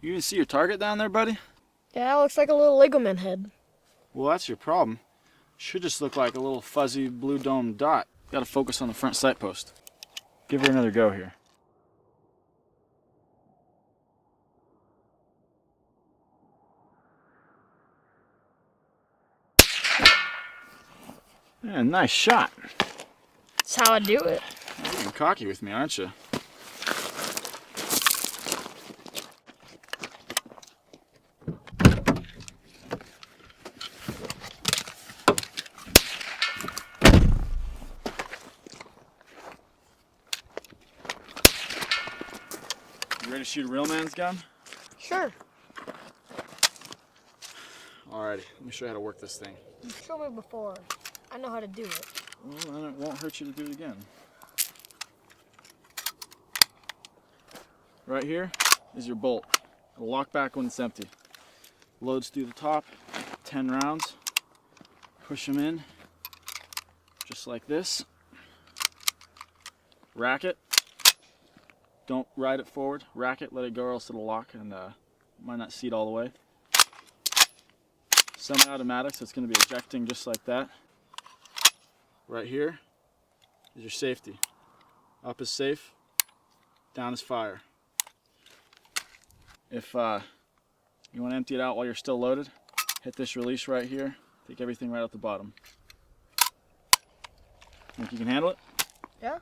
You even see your target down there, buddy? Yeah, it looks like a little ligament head. Well, that's your problem. Should just look like a little fuzzy blue dome dot. Gotta focus on the front sight post. Give her another go here. Yeah, nice shot. That's how I do it. You're getting cocky with me, aren't you? You ready to shoot a real man's gun? Sure. Alrighty, let me show you how to work this thing. You showed me before. I know how to do it. Well, then it won't hurt you to do it again. Right here is your bolt. It'll lock back when it's empty. Loads through the top, 10 rounds. Push them in, just like this. Rack it. Don't ride it forward. Rack it, let it go or else it'll lock and might not seat all the way. Semi-automatic, so it's going to be ejecting just like that. Right here is your safety. Up is safe, down is fire. If you want to empty it out while you're still loaded, hit this release right here. Take everything right out the bottom. Think you can handle it? Yeah?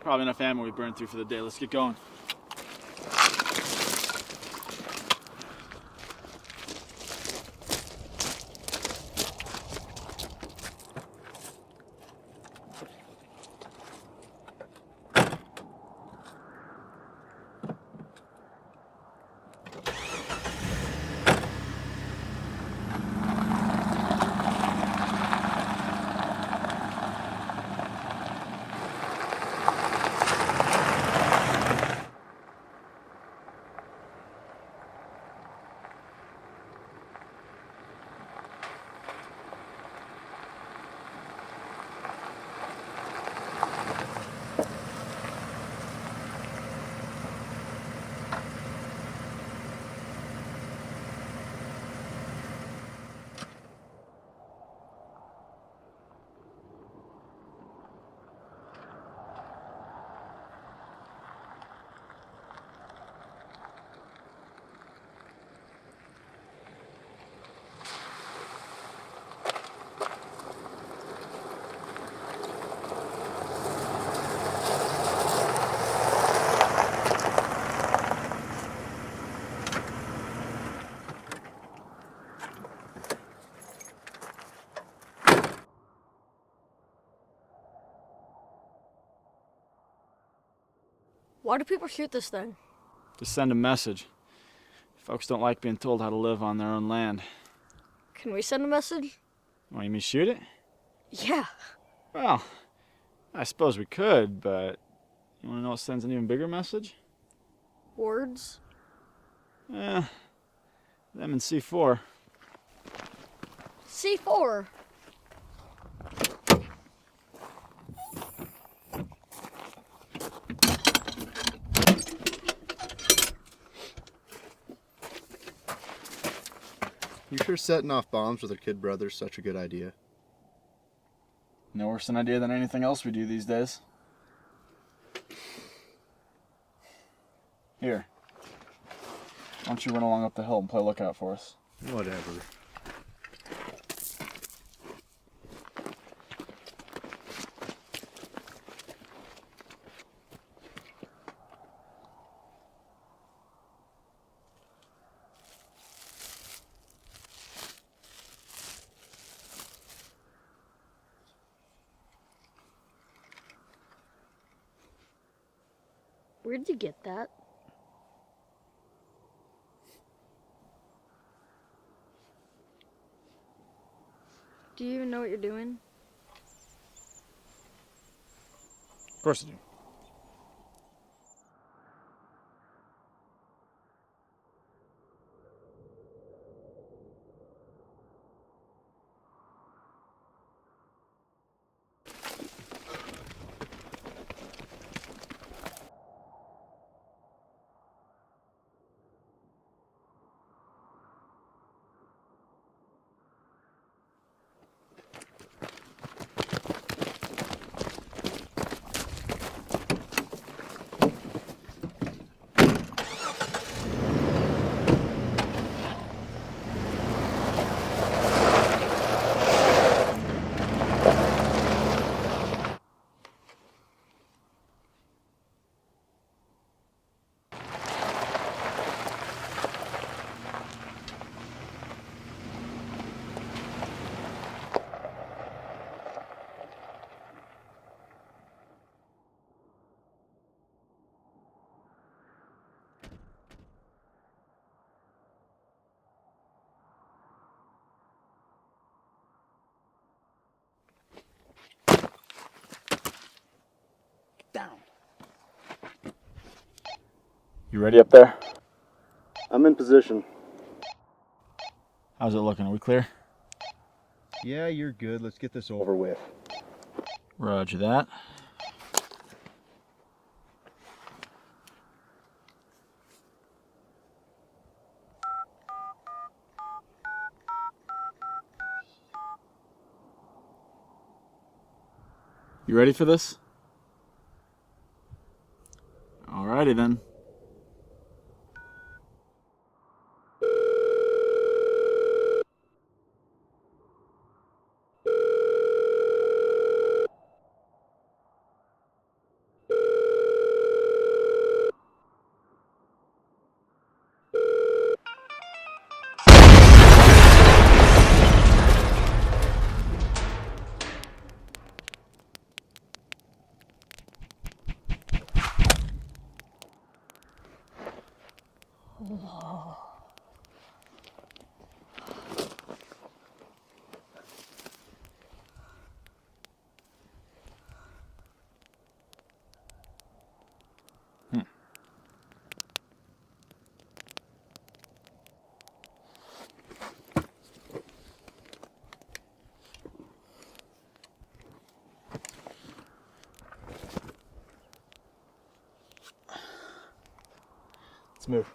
Probably enough ammo we burned through for the day. Let's get going. Why do people shoot this thing? To send a message. Folks don't like being told how to live on their own land. Can we send a message? Oh, you mean shoot it? Yeah. Well, I suppose we could, but you want to know what sends an even bigger message? Words? Them and C4. C4? You sure setting off bombs with our kid brother's such a good idea? No worse an idea than anything else we do these days. Here. Why don't you run along up the hill and play lookout for us? Whatever. Where'd you get that? Do you even know what you're doing? Of course I do. Down. You ready up there? I'm in position. How's it looking? Are we clear? Yeah, you're good. Let's get this over with. Roger that. You ready for this? Alrighty then. Let's move.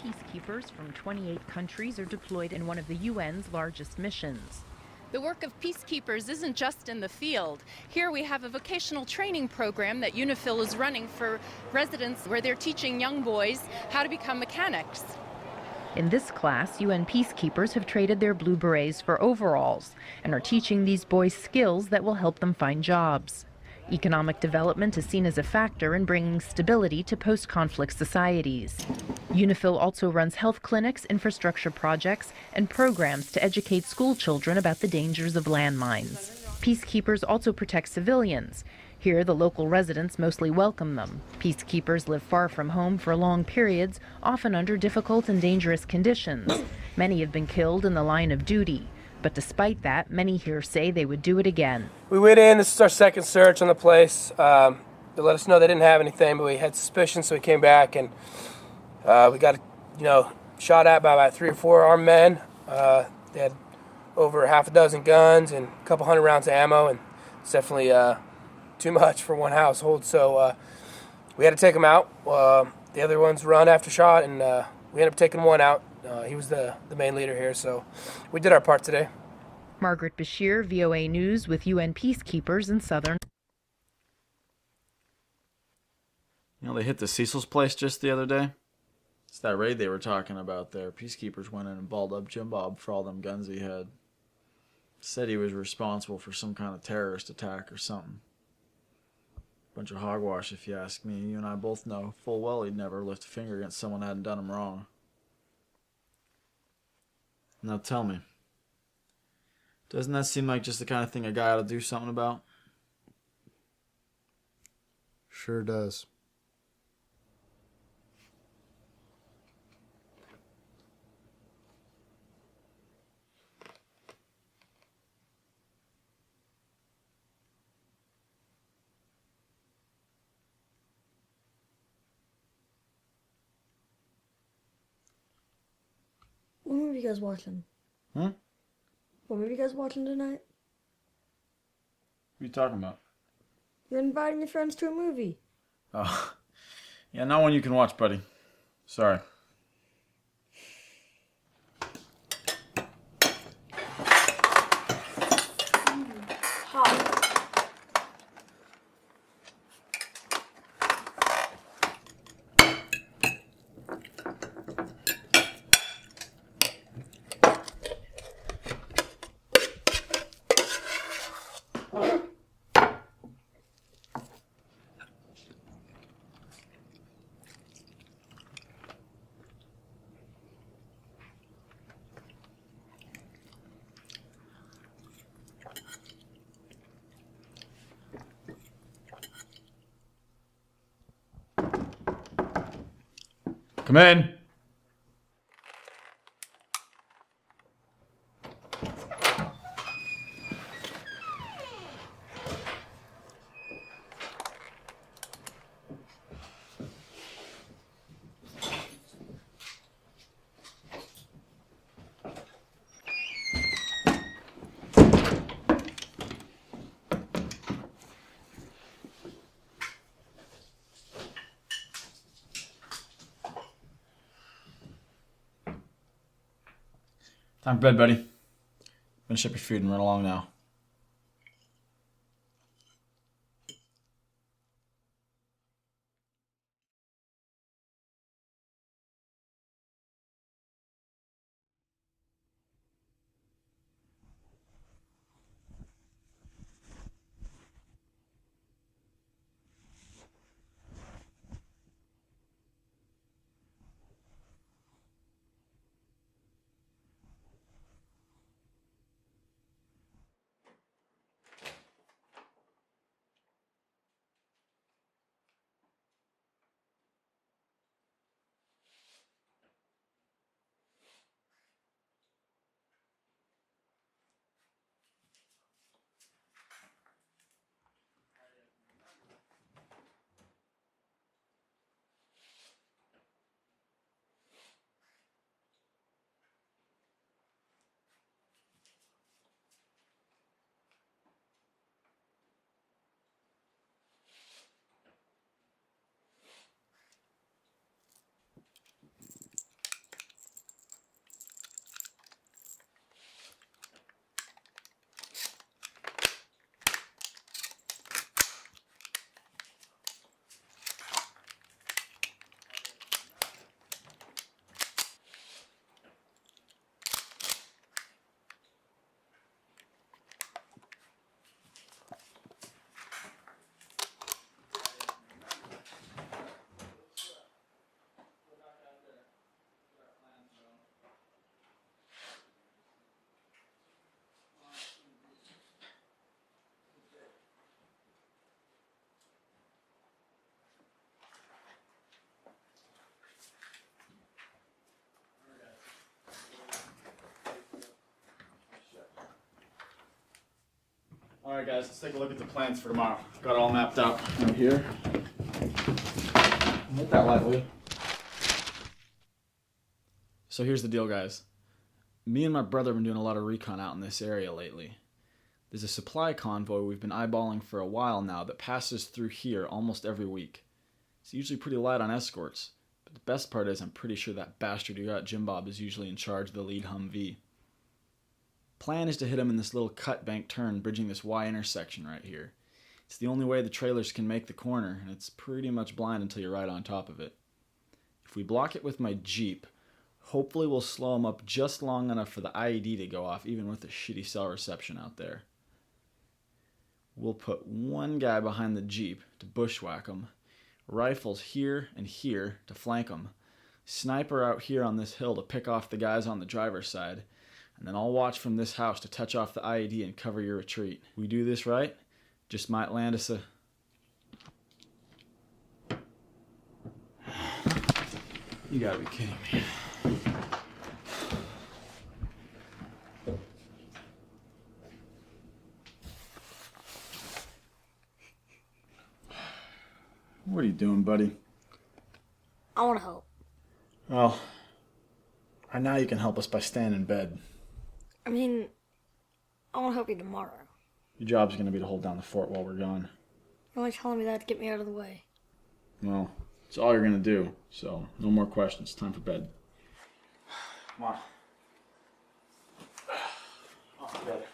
Peacekeepers from 28 countries are deployed in one of the UN's largest missions. The work of peacekeepers isn't just in the field. Here we have a vocational training program that UNIFIL is running for residents where they're teaching young boys how to become mechanics. In this class, UN peacekeepers have traded their blue berets for overalls and are teaching these boys skills that will help them find jobs. Economic development is seen as a factor in bringing stability to post-conflict societies. UNIFIL also runs health clinics, infrastructure projects, and programs to educate school children about the dangers of landmines. Peacekeepers also protect civilians. Here, the local residents mostly welcome them. Peacekeepers live far from home for long periods, often under difficult and dangerous conditions. Many have been killed in the line of duty. But despite that, many here say they would do it again. We went in, this is our second search on the place. They let us know they didn't have anything, but we had suspicion, so we came back and we got, shot at by about 3 or 4 armed men. They had over half a dozen guns and a couple hundred rounds of ammo, and it's definitely too much for one household. So we had to take them out. The other ones run after shot, and we ended up taking one out. He was the main leader here, so we did our part today. Margaret Bashir, VOA News, with UN peacekeepers in southern. They hit the Cecil's place just the other day. It's that raid they were talking about there. Peacekeepers went in and balled up Jim Bob for all them guns he had. Said he was responsible for some kind of terrorist attack or something. Bunch of hogwash, if you ask me. You and I both know full well he'd never lift a finger against someone that hadn't done him wrong. Now tell me, doesn't that seem like just the kind of thing a guy ought to do something about? Sure does. What movie you guys watching? Hmm? What movie you guys watching tonight? What are you talking about? You're inviting your friends to a movie. Oh, yeah, not one you can watch, buddy. Sorry. Hot. Come in. Time for bed, buddy. Finish up your food and run along now. Alright guys, let's take a look at the plans for tomorrow. Got it all mapped out. Right here. Hit that light, will you? So here's the deal, guys. Me and my brother have been doing a lot of recon out in this area lately. There's a supply convoy we've been eyeballing for a while now that passes through here almost every week. It's usually pretty light on escorts, but the best part is I'm pretty sure that bastard who got Jim Bob is usually in charge of the lead Humvee. Plan is to hit him in this little cut bank turn bridging this Y intersection right here. It's the only way the trailers can make the corner, and it's pretty much blind until you're right on top of it. If we block it with my Jeep, hopefully we'll slow him up just long enough for the IED to go off, even with the shitty cell reception out there. We'll put one guy behind the Jeep to bushwhack him, rifles here and here to flank him, sniper out here on this hill to pick off the guys on the driver's side, and then I'll watch from this house to touch off the IED and cover your retreat. We do this right, just might land us a... You gotta be kidding me. What are you doing, buddy? I want to help. Well, right now you can help us by staying in bed. I mean, I want to help you tomorrow. Your job's gonna be to hold down the fort while we're gone. You're only telling me that to get me out of the way. Well, it's all you're gonna do, so no more questions. Time for bed. Come on. Off to bed.